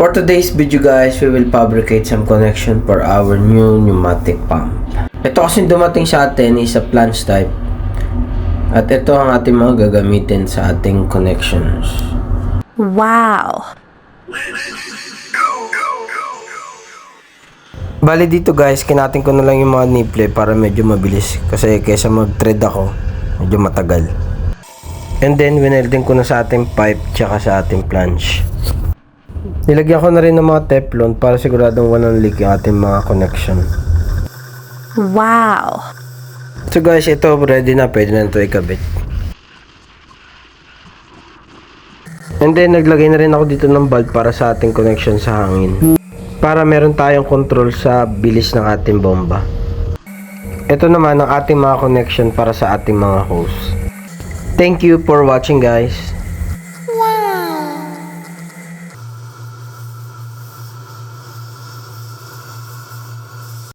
For today's video guys, we will fabricate some connection for our new pneumatic pump. Ito kasi dumating sa atin is a flange type. At ito ang ating mga gagamitin sa ating connections. Wow! Bali dito guys, kinatin ko na lang yung mga nipple para medyo mabilis. Kasi kaysa mag-thread ako, medyo matagal. And then, winelding ko na sa ating pipe tsaka sa ating flange. Nilagyan ko na rin ng mga teflon para siguradong walang leak yung ating mga connection. Wow! So guys, ito ready na. Pwede na ito ikabit. And then, naglagay na rin ako dito ng bulb para sa ating connection sa hangin. Para meron tayong control sa bilis ng ating bomba. Ito naman ang ating mga connection para sa ating mga hose. Thank you for watching guys.